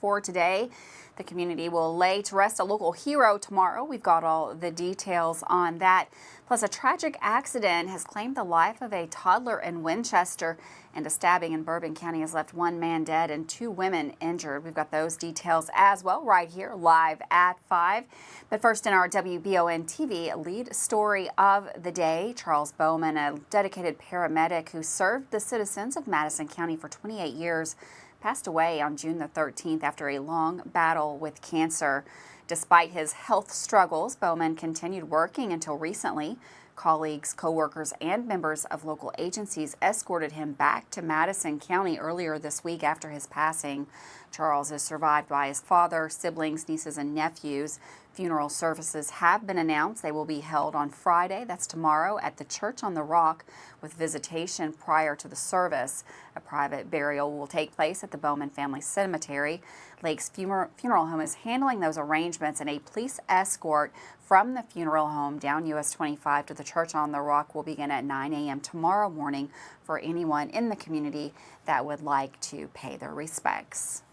for today. The community will lay to rest a local hero tomorrow. We've got all the details on that. Plus, a tragic accident has claimed the life of a toddler in Winchester, and a stabbing in Bourbon County has left one man dead and 2 women injured. We've got those details as well right here live at 5. But first, in our WBON TV lead story of the day, Charles Bowman, a dedicated paramedic who served the citizens of Madison County for 28 years, passed away on June the 13th after a long battle with cancer. Despite his health struggles, Bowman continued working until recently. Colleagues, co-workers, and members of local agencies escorted him back to Madison County earlier this week after his passing. Charles is survived by his father, siblings, nieces, and nephews. Funeral services have been announced. They will be held on Friday, that's tomorrow, at the Church on the Rock, with visitation prior to the service. A private burial will take place at the Bowman Family Cemetery. Lake's Funeral Home is handling those arrangements, and a police escort from the funeral home down US 25 to the Church on the Rock will begin at 9 a.m. tomorrow morning for anyone in the community that would like to pay their respects.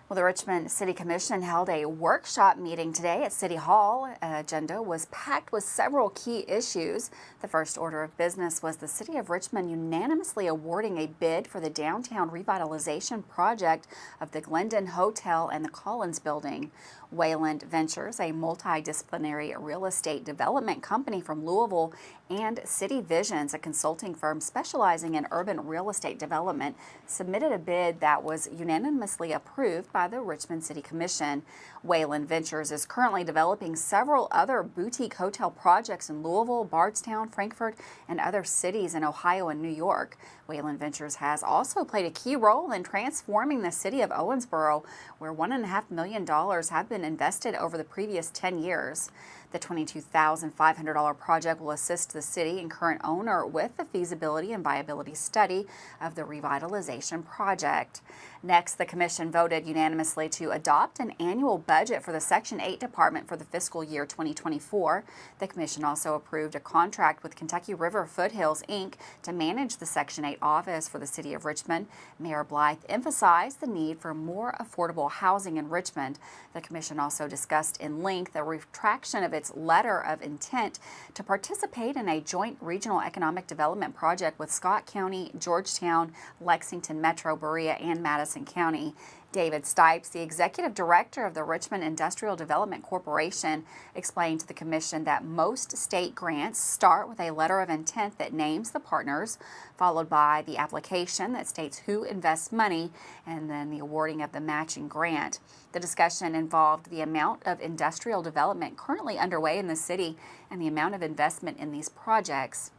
Well, the Richmond City Commission held a workshop meeting today at City Hall. An agenda was packed with several key issues. The first order of business was the City of Richmond unanimously awarding a bid for the downtown revitalization project of the Glendon Hotel and the Collins Building. Wayland Ventures, a multidisciplinary real estate development company from Louisville, and City Visions, a consulting firm specializing in urban real estate development, submitted a bid that was unanimously approved by the Richmond City Commission. Wayland Ventures is currently developing several other boutique hotel projects in Louisville, Bardstown, Frankfort, and other cities in Ohio and New York. Wayland Ventures has also played a key role in transforming the city of Owensboro, where $1.5 million have been invested over the previous 10 years. The $22,500 project will assist the city and current owner with the feasibility and viability study of the revitalization project. Next, the Commission voted unanimously to adopt an annual budget for the Section 8 Department for the fiscal year 2024. The Commission also approved a contract with Kentucky River Foothills, Inc. to manage the Section 8 office for the City of Richmond. Mayor Blythe emphasized the need for more affordable housing in Richmond. The Commission also discussed in length a retraction of its letter of intent to participate in a joint regional economic development project with Scott County, Georgetown, Lexington Metro, Berea, and Madison County. David Stipes, the executive director of the Richmond Industrial Development Corporation, explained to the Commission that most state grants start with a letter of intent that names the partners, followed by the application that states who invests money, and then the awarding of the matching grant. The discussion involved the amount of industrial development currently underway in the city and the amount of investment in these projects.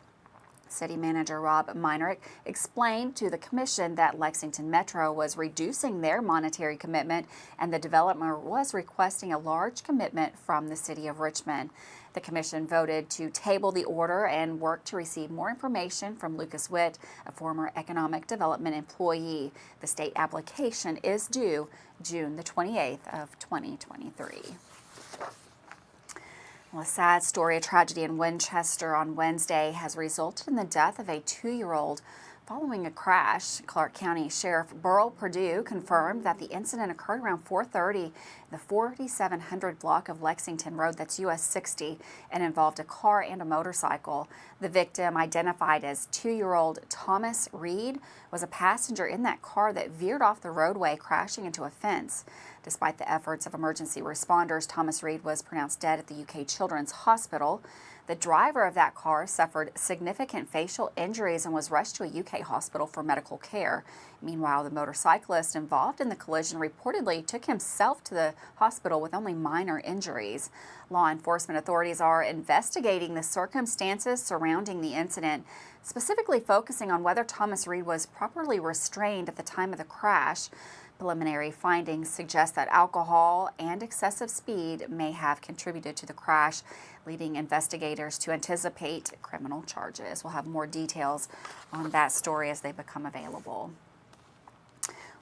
City Manager Rob Meinrich explained to the Commission that Lexington Metro was reducing their monetary commitment and the developer was requesting a large commitment from the City of Richmond. The Commission voted to table the order and work to receive more information from Lucas Witt, a former economic development employee. The state application is due June the 28th of 2023. Well, a sad story, a tragedy in Winchester on Wednesday has resulted in the death of a 2-year-old following a crash. Clark County Sheriff Burl Perdue confirmed that the incident occurred around 4:30 in the 4700 block of Lexington Road, that's US 60, and involved a car and a motorcycle. The victim, identified as 2-year-old Thomas Reed, was a passenger in that car that veered off the roadway, crashing into a fence. Despite the efforts of emergency responders, Thomas Reed was pronounced dead at the UK Children's Hospital. The driver of that car suffered significant facial injuries and was rushed to a UK hospital for medical care. Meanwhile, the motorcyclist involved in the collision reportedly took himself to the hospital with only minor injuries. Law enforcement authorities are investigating the circumstances surrounding the incident, specifically focusing on whether Thomas Reed was properly restrained at the time of the crash. Preliminary findings suggest that alcohol and excessive speed may have contributed to the crash, leading investigators to anticipate criminal charges. We'll have more details on that story as they become available.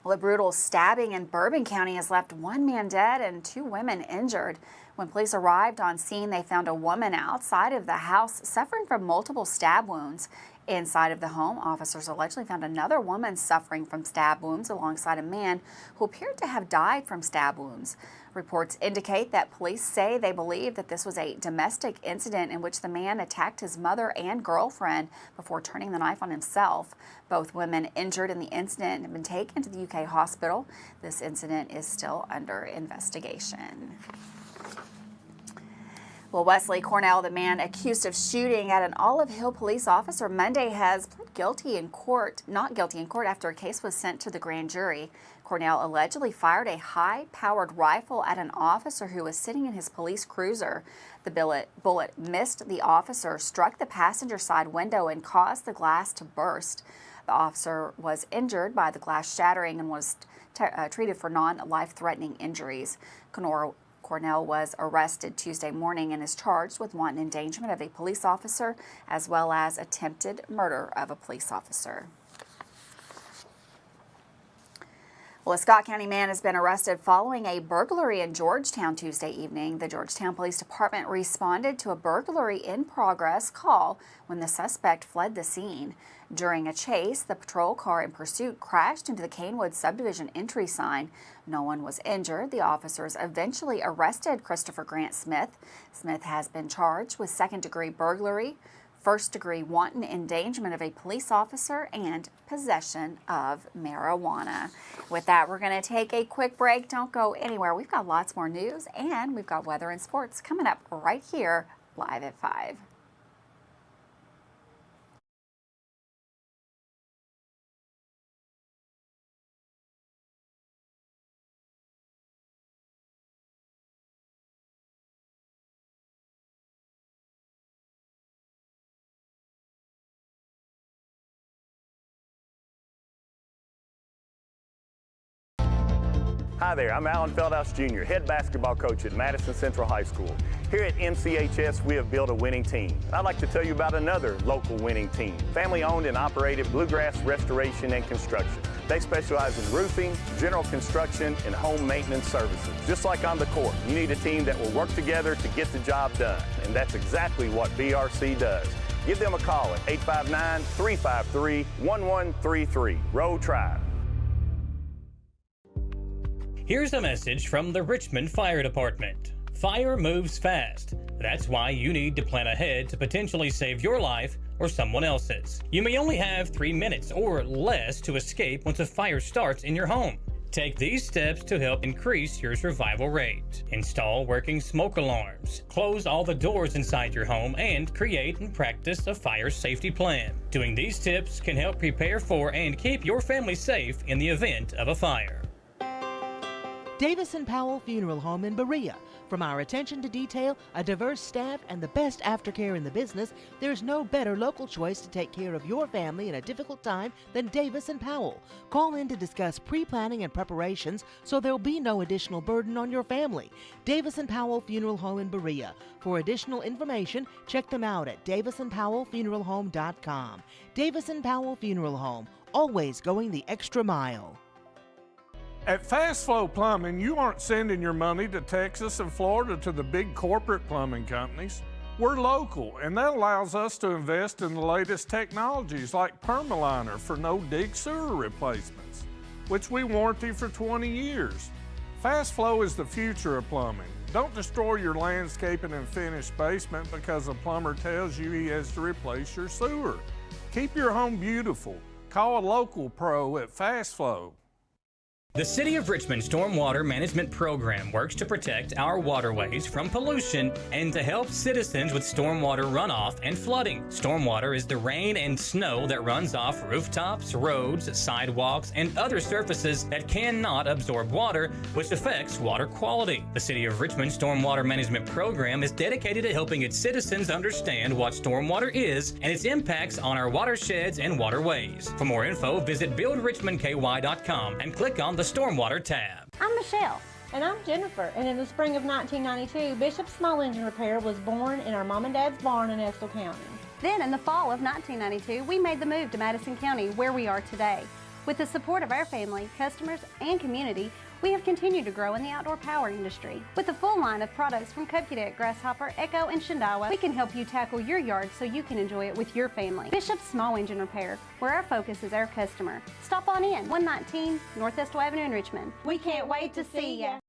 Well, a brutal stabbing in Bourbon County has left one man dead and 2 women injured. When police arrived on scene, they found a woman outside of the house suffering from multiple stab wounds. Inside of the home, officers allegedly found another woman suffering from stab wounds alongside a man who appeared to have died from stab wounds. Reports indicate that police say they believe that this was a domestic incident in which the man attacked his mother and girlfriend before turning the knife on himself. Both women injured in the incident have been taken to the UK hospital. This incident is still under investigation. Well, Wesley Cornell, the man accused of shooting at an Olive Hill police officer Monday, has pled not guilty in court after a case was sent to the grand jury. Cornell allegedly fired a high-powered rifle at an officer who was sitting in his police cruiser. The bullet missed the officer, struck the passenger side window, and caused the glass to burst. The officer was injured by the glass shattering and was treated for non-life-threatening injuries. Cornell was arrested Tuesday morning and is charged with wanton endangerment of a police officer as well as attempted murder of a police officer. Well, a Scott County man has been arrested following a burglary in Georgetown Tuesday evening. The Georgetown Police Department responded to a burglary in progress call when the suspect fled the scene. During a chase, the patrol car in pursuit crashed into the Canewood subdivision entry sign. No one was injured. The officers eventually arrested Christopher Grant Smith. Smith has been charged with second-degree burglary, first-degree wanton endangerment of a police officer, and possession of marijuana. With that, we're going to take a quick break. Don't go anywhere. We've got lots more news, and we've got weather and sports coming up right here, live at 5. Hi there, I'm Alan Feldhouse Jr., head basketball coach at Madison Central High School. Here at MCHS, we have built a winning team. I'd like to tell you about another local winning team, family-owned and operated Bluegrass Restoration and Construction. They specialize in roofing, general construction, and home maintenance services. Just like on the court, you need a team that will work together to get the job done, and that's exactly what BRC does. Give them a call at 859-353-1133. Row Tribe. Here's a message from the Richmond Fire Department. Fire moves fast. That's why you need to plan ahead to potentially save your life or someone else's. You may only have 3 minutes or less to escape once a fire starts in your home. Take these steps to help increase your survival rate. Install working smoke alarms. Close all the doors inside your home and create and practice a fire safety plan. Doing these tips can help prepare for and keep your family safe in the event of a fire. Davis & Powell Funeral Home in Berea. From our attention to detail, a diverse staff, and the best aftercare in the business, there's no better local choice to take care of your family in a difficult time than Davis & Powell. Call in to discuss pre-planning and preparations so there'll be no additional burden on your family. Davis & Powell Funeral Home in Berea. For additional information, check them out at davisandpowellfuneralhome.com. Davis & Powell Funeral Home, always going the extra mile. At Fast Flow Plumbing, you aren't sending your money to Texas and Florida to the big corporate plumbing companies. We're local, and that allows us to invest in the latest technologies like Permaliner for no-dig sewer replacements, which we warranty for 20 years. Fast Flow is the future of plumbing. Don't destroy your landscaping and finished basement because a plumber tells you he has to replace your sewer. Keep your home beautiful. Call a local pro at Fast Flow. The City of Richmond Stormwater Management Program works to protect our waterways from pollution and to help citizens with stormwater runoff and flooding. Stormwater is the rain and snow that runs off rooftops, roads, sidewalks, and other surfaces that cannot absorb water, which affects water quality. The City of Richmond Stormwater Management Program is dedicated to helping its citizens understand what stormwater is and its impacts on our watersheds and waterways. For more info, visit buildrichmondky.com and click on the Stormwater tab. I'm Michelle. And I'm Jennifer. And in the spring of 1992, Bishop's Small Engine Repair was born in our mom and dad's barn in Estill County. Then in the fall of 1992, we made the move to Madison County, where we are today. With the support of our family, customers, and community, we have continued to grow in the outdoor power industry. With a full line of products from Copadeck, Grasshopper, Echo, and Shindawa, we can help you tackle your yard so you can enjoy it with your family. Bishop's Small Engine Repair, where our focus is our customer. Stop on in, 119 North Estill Avenue in Richmond. We can't wait to see ya.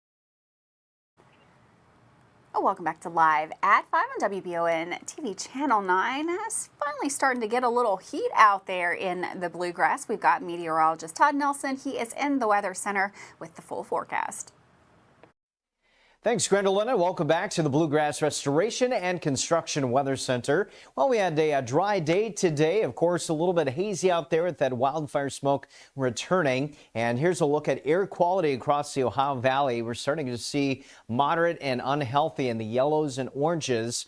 Oh, welcome back to Live at 5 on WBON TV Channel 9. It's finally starting to get a little heat out there in the bluegrass. We've got meteorologist Todd Nelson. He is in the Weather Center with the full forecast. Thanks, Gwendolyn. Welcome back to the Bluegrass Restoration and Construction Weather Center. Well, we had a dry day today. Of course, a little bit hazy out there with that wildfire smoke returning. And here's a look at air quality across the Ohio Valley. We're starting to see moderate and unhealthy in the yellows and oranges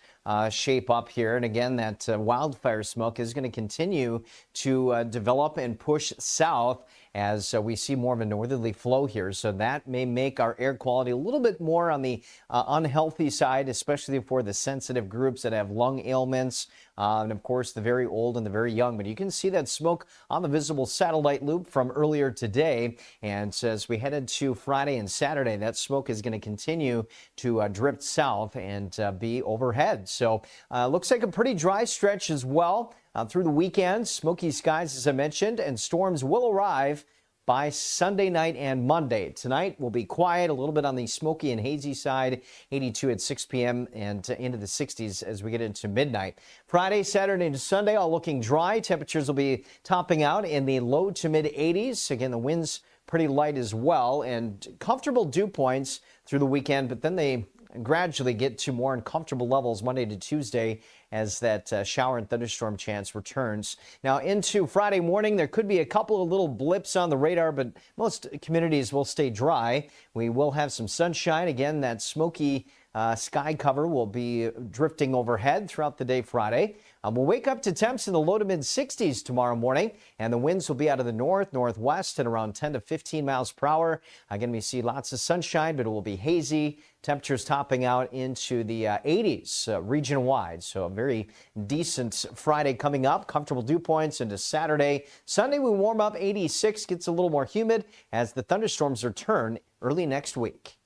shape up here. And again, that wildfire smoke is going to continue to develop and push south as we see more of a northerly flow here. So that may make our air quality a little bit more on the unhealthy side, especially for the sensitive groups that have lung ailments, and of course the very old and the very young. But you can see that smoke on the visible satellite loop from earlier today. And as we head into Friday and Saturday, that smoke is going to continue to drift south and be overhead. So looks like a pretty dry stretch as well. Through the weekend, smoky skies, as I mentioned, and storms will arrive by Sunday night and Monday. Tonight will be quiet, a little bit on the smoky and hazy side, 82 at 6 p.m. and into the 60s as we get into midnight. Friday, Saturday, and Sunday all looking dry. Temperatures will be topping out in the low to mid 80s. Again, the winds pretty light as well, and comfortable dew points through the weekend, but then they gradually get to more uncomfortable levels Monday to Tuesday as that shower and thunderstorm chance returns. Now into Friday morning, there could be a couple of little blips on the radar, but most communities will stay dry. We will have some sunshine. Again, that smoky sky cover will be drifting overhead throughout the day Friday. We'll wake up to temps in the low to mid 60s tomorrow morning, and the winds will be out of the north, northwest at around 10 to 15 miles per hour. Again, we see lots of sunshine, but it will be hazy. Temperatures topping out into the 80s region-wide. So a very decent Friday coming up. Comfortable dew points into Saturday. Sunday we warm up, 86, gets a little more humid as the thunderstorms return early next week.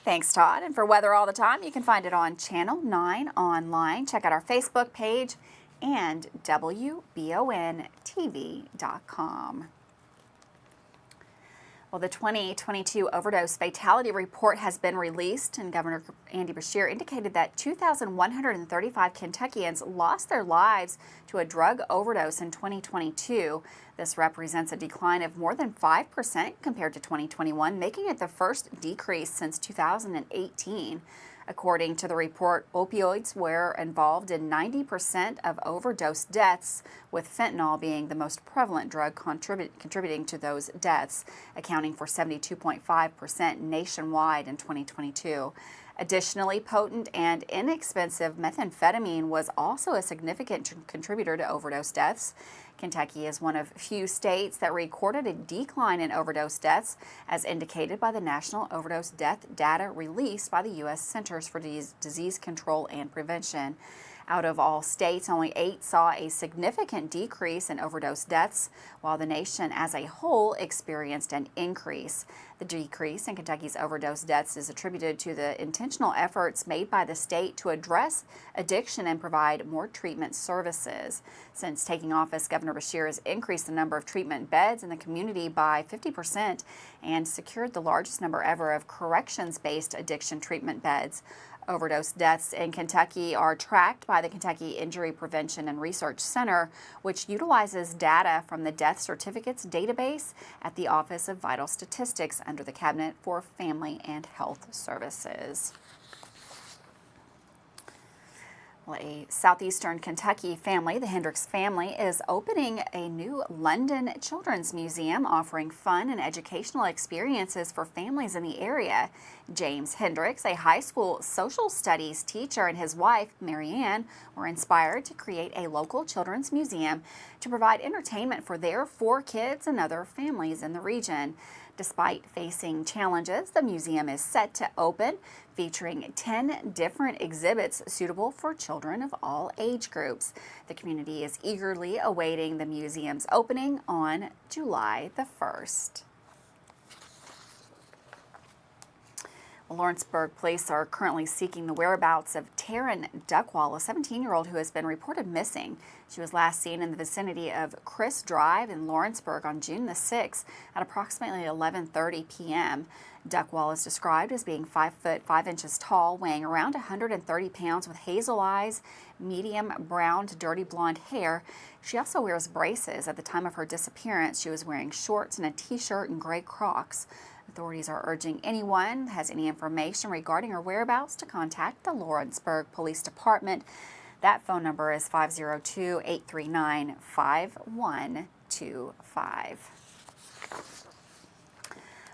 Thanks, Todd. And for weather all the time, you can find it on Channel 9 online. Check out our Facebook page and WBONTV.com. Well, the 2022 overdose fatality report has been released, and Governor Andy Beshear indicated that 2,135 Kentuckians lost their lives to a drug overdose in 2022. This represents a decline of more than 5% compared to 2021, making it the first decrease since 2018. According to the report, opioids were involved in 90% of overdose deaths, with fentanyl being the most prevalent drug contributing to those deaths, accounting for 72.5% nationwide in 2022. Additionally, potent and inexpensive methamphetamine was also a significant contributor to overdose deaths. Kentucky is one of few states that recorded a decline in overdose deaths, as indicated by the National Overdose Death Data released by the U.S. Centers for Disease Control and Prevention. Out of all states, only 8 saw a significant decrease in overdose deaths, while the nation as a whole experienced an increase. The decrease in Kentucky's overdose deaths is attributed to the intentional efforts made by the state to address addiction and provide more treatment services. Since taking office, Governor Beshear has increased the number of treatment beds in the community by 50% and secured the largest number ever of corrections-based addiction treatment beds. Overdose deaths in Kentucky are tracked by the Kentucky Injury Prevention and Research Center, which utilizes data from the Death Certificates database at the Office of Vital Statistics under the Cabinet for Family and Health Services. Well, a southeastern Kentucky family, the Hendricks family, is opening a new London Children's Museum offering fun and educational experiences for families in the area. James Hendricks, a high school social studies teacher, and his wife, Marianne, were inspired to create a local children's museum to provide entertainment for their 4 kids and other families in the region. Despite facing challenges, the museum is set to open, featuring 10 different exhibits suitable for children of all age groups. The community is eagerly awaiting the museum's opening on July the 1st. Lawrenceburg police are currently seeking the whereabouts of Taryn Duckwall, a 17-year-old who has been reported missing. She was last seen in the vicinity of Chris Drive in Lawrenceburg on June the 6th at approximately 11:30 p.m. Duckwall is described as being 5 foot 5 inches tall, weighing around 130 pounds, with hazel eyes, medium brown to dirty blonde hair. She also wears braces. At the time of her disappearance, she was wearing shorts and a t-shirt and gray Crocs. Authorities are urging anyone who has any information regarding her whereabouts to contact the Lawrenceburg Police Department. That phone number is 502-839-5125.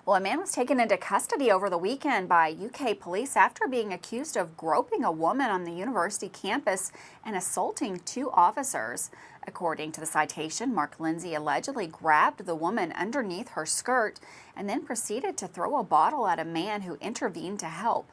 Well, a man was taken into custody over the weekend by UK police after being accused of groping a woman on the university campus and assaulting 2 officers. According to the citation, Mark Lindsay allegedly grabbed the woman underneath her skirt and then proceeded to throw a bottle at a man who intervened to help.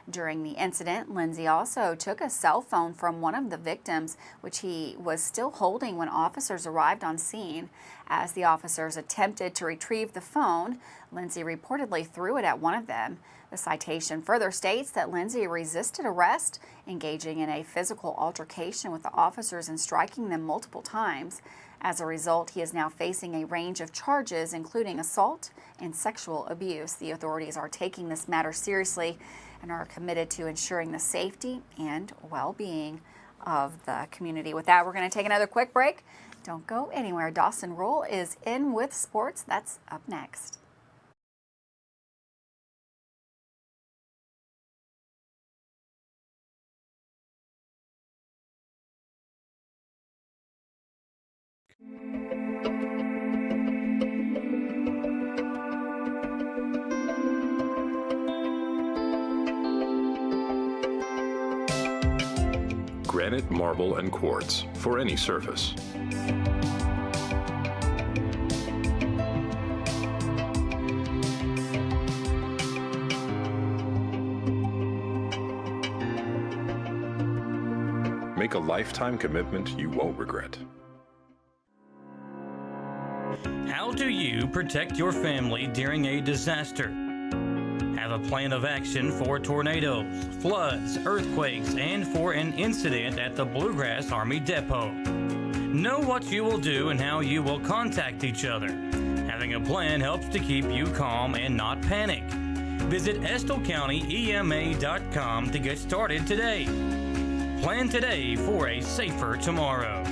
During the incident, Lindsay also took a cell phone from one of the victims, which he was still holding when officers arrived on scene. As the officers attempted to retrieve the phone, Lindsay reportedly threw it at one of them. The citation further states that Lindsay resisted arrest, engaging in a physical altercation with the officers and striking them multiple times. As a result, he is now facing a range of charges, including assault and sexual abuse. The authorities are taking this matter seriously and are committed to ensuring the safety and well-being of the community. With that, we're going to take another quick break. Don't go anywhere. Dawson Rule is in with sports. That's up next. Granite, marble, and quartz for any surface. Make a lifetime commitment you won't regret. How do you protect your family during a disaster? Have a plan of action for tornadoes, floods, earthquakes, and for an incident at the Bluegrass Army Depot. Know what you will do and how you will contact each other. Having a plan helps to keep you calm and not panic. Visit EstleCountyEMA.com to get started today. Plan today for a safer tomorrow.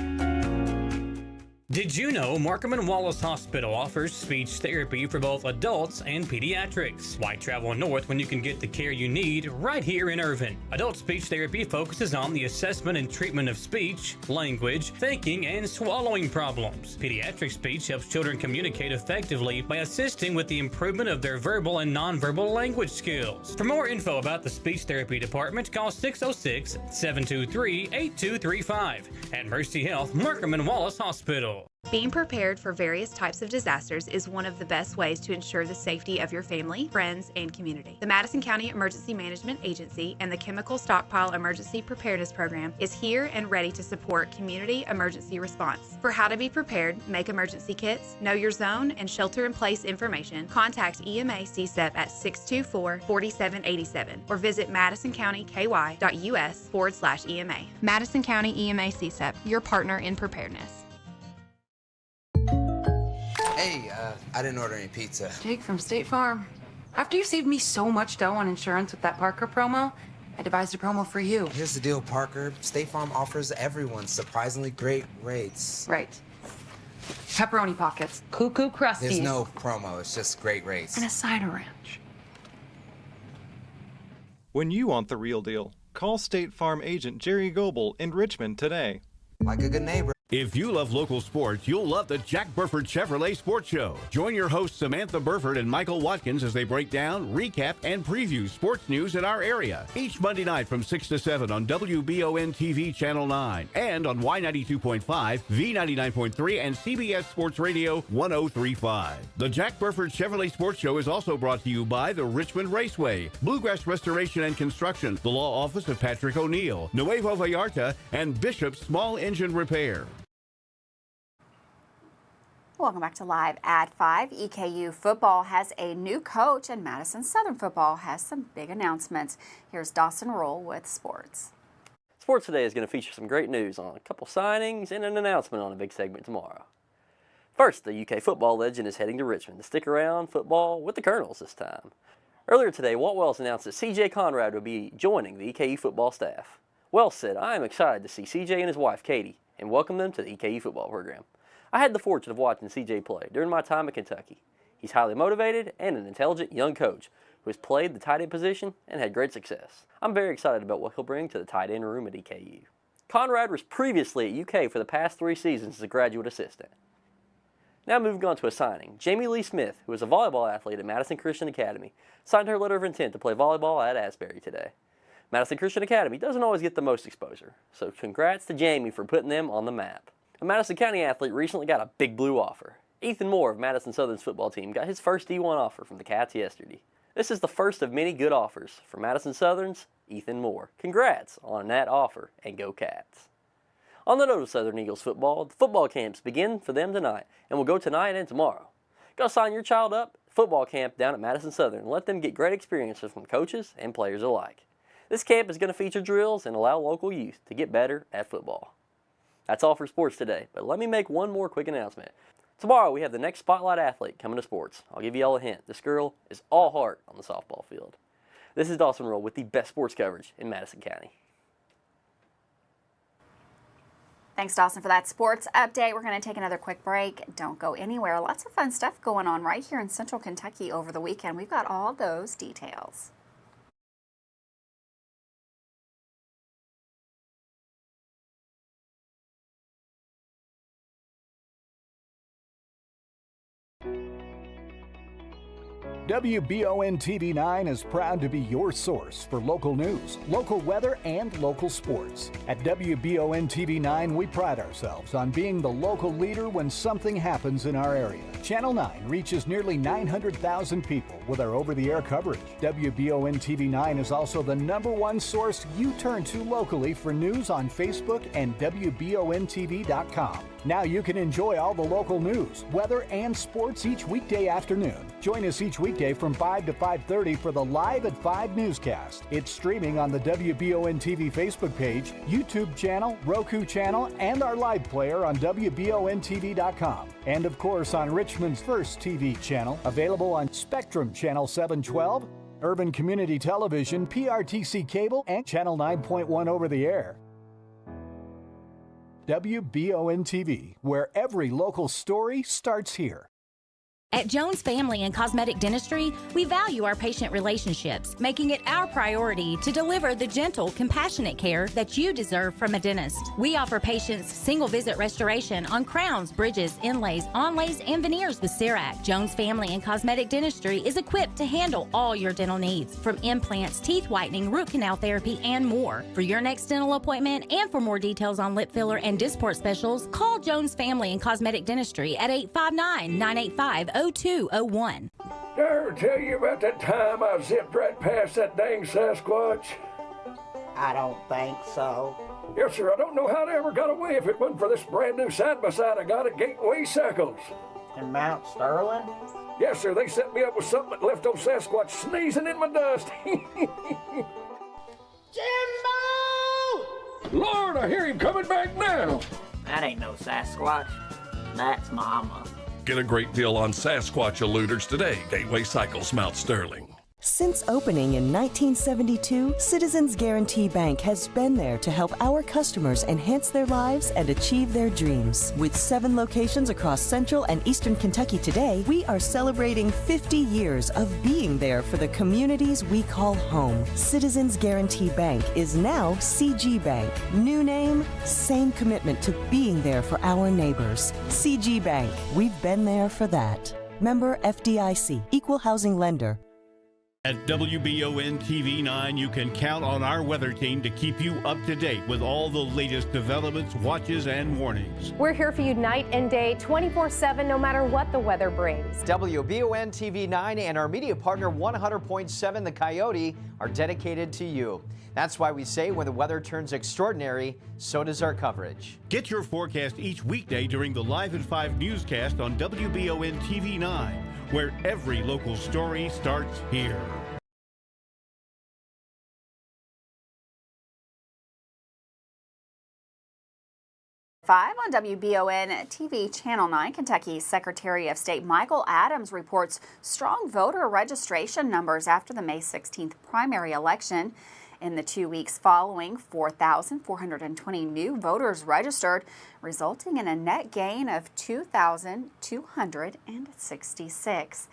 Did you know Markham & Wallace Hospital offers speech therapy for both adults and pediatrics? Why travel north when you can get the care you need right here in Irvine? Adult speech therapy focuses on the assessment and treatment of speech, language, thinking, and swallowing problems. Pediatric speech helps children communicate effectively by assisting with the improvement of their verbal and nonverbal language skills. For more info about the speech therapy department, call 606-723-8235 at Mercy Health, Markham & Wallace Hospital. Being prepared for various types of disasters is one of the best ways to ensure the safety of your family, friends, and community. The Madison County Emergency Management Agency and the Chemical Stockpile Emergency Preparedness Program is here and ready to support community emergency response. For how to be prepared, make emergency kits, know your zone, and shelter-in-place information, contact EMA CSEP at 624-4787 or visit madisoncountyky.us/EMA. Madison County EMA CSEP, your partner in preparedness. Hey, I didn't order any pizza. Jake from State Farm. After you saved me so much dough on insurance with that Parker promo, I devised a promo for you. Here's the deal, Parker. State Farm offers everyone surprisingly great rates. Right. Pepperoni pockets, cuckoo crusties. There's no promo, it's just great rates. And a cider ranch. When you want the real deal, call State Farm agent Jerry Goebel in Richmond today. Like a good neighbor. If you love local sports, you'll love the Jack Burford Chevrolet Sports Show. Join your hosts Samantha Burford and Michael Watkins as they break down, recap, and preview sports news in our area. Each Monday night from 6 to 7 on WBON TV Channel 9 and on Y92.5, V99.3, and CBS Sports Radio 103.5. The Jack Burford Chevrolet Sports Show is also brought to you by the Richmond Raceway, Bluegrass Restoration and Construction, the Law Office of Patrick O'Neill, Nuevo Vallarta, and Bishop's Small Engine Repair. Welcome back to Live at 5. EKU football has a new coach, and Madison Southern football has some big announcements. Here's Dawson Roll with sports. Sports Today is going to feature some great news on a couple signings and an announcement on a big segment tomorrow. First, the UK football legend is heading to Richmond to stick around football with the Colonels this time. Earlier today, Walt Wells announced that C.J. Conrad will be joining the EKU football staff. Wells said, "I am excited to see C.J. and his wife, Katie, and welcome them to the EKU football program. I had the fortune of watching C.J. play during my time at Kentucky. He's highly motivated and an intelligent young coach who has played the tight end position and had great success. I'm very excited about what he'll bring to the tight end room at EKU." Conrad was previously at UK for the past 3 seasons as a graduate assistant. Now moving on to a signing. Jamie Lee Smith, who is a volleyball athlete at Madison Christian Academy, signed her letter of intent to play volleyball at Asbury today. Madison Christian Academy doesn't always get the most exposure, so congrats to Jamie for putting them on the map. A Madison County athlete recently got a big blue offer. Ethan Moore of Madison Southern's football team got his first D1 offer from the Cats yesterday. This is the first of many good offers for Madison Southern's Ethan Moore. Congrats on that offer, and go Cats. On the note of Southern Eagles football, the football camps begin for them tonight and will go tonight and tomorrow. Go sign your child up at football camp down at Madison Southern and let them get great experiences from coaches and players alike. This camp is going to feature drills and allow local youth to get better at football. That's all for sports today, but let me make one more quick announcement. Tomorrow we have the next Spotlight athlete coming to sports. I'll give you all a hint. This girl is all heart on the softball field. This is Dawson Roll with the best sports coverage in Madison County. Thanks, Dawson, for that sports update. We're going to take another quick break. Don't go anywhere. Lots of fun stuff going on right here in Central Kentucky over the weekend. We've got all those details. WBON TV9 is proud to be your source for local news, local weather, and local sports. At WBON TV9, we pride ourselves on being the local leader when something happens in our area. Channel 9 reaches nearly 900,000 people with our over-the-air coverage. WBON TV9 is also the #1 source you turn to locally for news on Facebook and WBONTV.com. Now you can enjoy all the local news, weather, and sports each weekday afternoon. Join us each weekday from 5 to 5:30 for the Live at 5 newscast. It's streaming on the WBON TV Facebook page, YouTube channel, Roku channel, and our live player on WBONTV.com. And of course on Richmond's first TV channel, available on Spectrum Channel 712, Urban Community Television, PRTC Cable, and Channel 9.1 over the air. WBON TV, where every local story starts here. At Jones Family and Cosmetic Dentistry, we value our patient relationships, making it our priority to deliver the gentle, compassionate care that you deserve from a dentist. We offer patients single-visit restoration on crowns, bridges, inlays, onlays, and veneers with CERAC. Jones Family and Cosmetic Dentistry is equipped to handle all your dental needs, from implants, teeth whitening, root canal therapy, and more. For your next dental appointment and for more details on lip filler and Dysport specials, call Jones Family and Cosmetic Dentistry at 859-985-0201. Did I ever tell you about that time I zipped right past that dang Sasquatch? I don't think so. Yes, sir. I don't know how they ever got away if it wasn't for this brand new side-by-side I got at Gateway Cycles. In Mount Sterling? Yes, sir. They set me up with something that left old Sasquatch sneezing in my dust. Jimbo! Lord, I hear him coming back now. That ain't no Sasquatch. That's Mama. Get a great deal on Sasquatch eluders today. Gateway Cycles, Mount Sterling. Since opening in 1972, Citizens Guarantee Bank has been there to help our customers enhance their lives and achieve their dreams. With 7 locations across Central and Eastern Kentucky today, we are celebrating 50 years of being there for the communities we call home. Citizens Guarantee Bank is now CG Bank. New name, same commitment to being there for our neighbors. CG Bank, we've been there for that. Member FDIC, Equal Housing Lender. At WBON TV 9, you can count on our weather team to keep you up to date with all the latest developments, watches, and warnings. We're here for you night and day, 24/7, no matter what the weather brings. WBON TV 9 and our media partner 100.7 The Coyote are dedicated to you. That's why we say when the weather turns extraordinary, so does our coverage. Get your forecast each weekday during the Live at 5 newscast on WBON TV 9, where every local story starts here. On WBON TV Channel 9, Kentucky's Secretary of State Michael Adams reports strong voter registration numbers after the May 16th primary election. In the 2 weeks following, 4,420 new voters registered, resulting in a net gain of 2,266.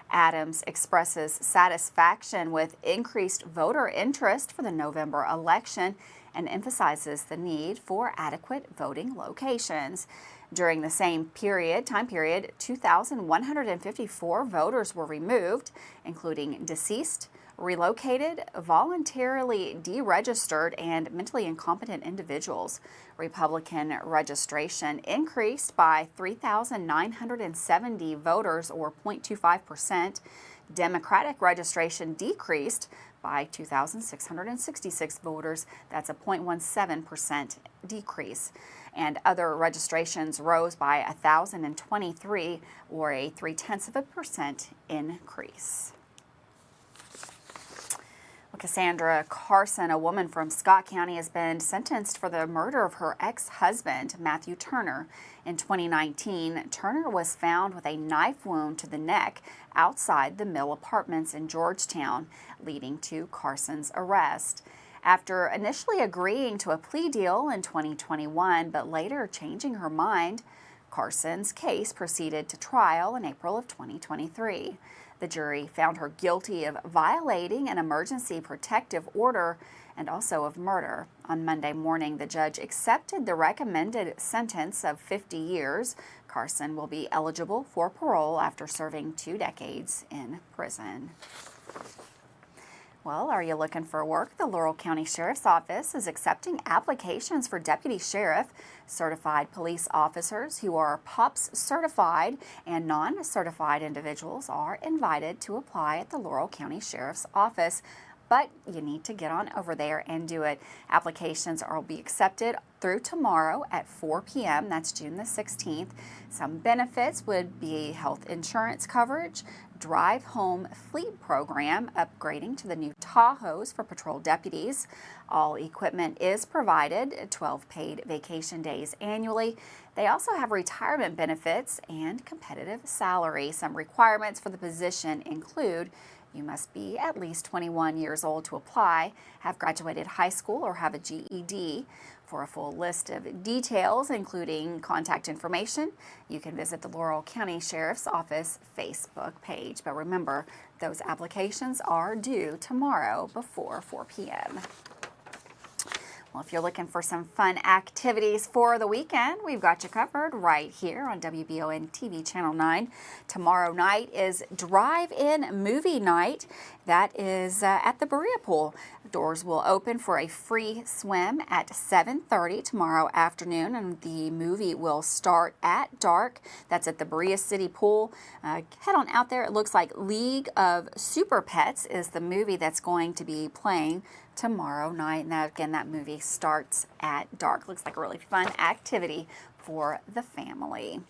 Adams expresses satisfaction with increased voter interest for the November election and emphasizes the need for adequate voting locations. During the same time period, 2,154 voters were removed, including deceased, relocated, voluntarily deregistered, and mentally incompetent individuals. Republican registration increased by 3,970 voters, or 0.25%. Democratic registration decreased by 2,666 voters. That's a 0.17% decrease. And other registrations rose by 1,023, or a 0.3% increase. Cassandra Carson, a woman from Scott County, has been sentenced for the murder of her ex-husband, Matthew Turner. In 2019, Turner was found with a knife wound to the neck outside the Mill Apartments in Georgetown, leading to Carson's arrest. After initially agreeing to a plea deal in 2021, but later changing her mind, Carson's case proceeded to trial in April of 2023. The jury found her guilty of violating an emergency protective order and also of murder. On Monday morning, the judge accepted the recommended sentence of 50 years. Carson will be eligible for parole after serving 2 decades in prison. Well, are you looking for work? The Laurel County Sheriff's Office is accepting applications for deputy sheriff, certified police officers who are POPS certified, and non-certified individuals are invited to apply at the Laurel County Sheriff's Office. But you need to get on over there and do it. Applications will be accepted through tomorrow at 4 p.m. That's June the 16th. Some benefits would be health insurance coverage, drive home fleet program, upgrading to the new Tahoes for patrol deputies. All equipment is provided, 12 paid vacation days annually. They also have retirement benefits and competitive salary. Some requirements for the position include you must be at least 21 years old to apply, have graduated high school, or have a GED. For a full list of details, including contact information, you can visit the Laurel County Sheriff's Office Facebook page. But remember, those applications are due tomorrow before 4 p.m. Well, if you're looking for some fun activities for the weekend, we've got you covered right here on WBON TV Channel 9. Tomorrow night is drive-in movie night. That is at the Berea Pool. Doors will open for a free swim at 7:30 tomorrow afternoon, and the movie will start at dark. That's at the Berea City Pool. Head on out there. It looks like League of Super Pets is the movie that's going to be playing tomorrow night. And that movie starts at dark. Looks like a really fun activity for the family.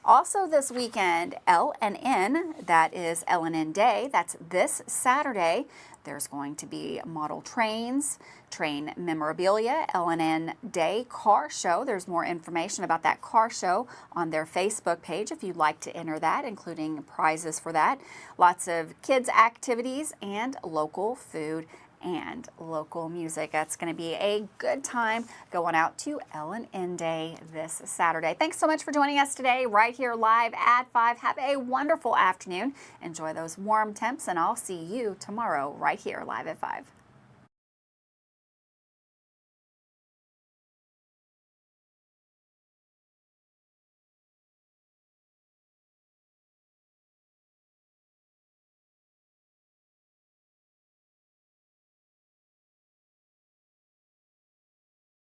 Also this weekend, L&N, that is L&N Day, that's this Saturday. There's going to be model trains, train memorabilia, L&N Day car show. There's more information about that car show on their Facebook page if you'd like to enter that, including prizes for that. Lots of kids activities and local food and local music. That's going to be a good time going out to L&N Day this Saturday. Thanks so much for joining us today right here live at 5. Have a wonderful afternoon. Enjoy those warm temps, and I'll see you tomorrow right here live at 5.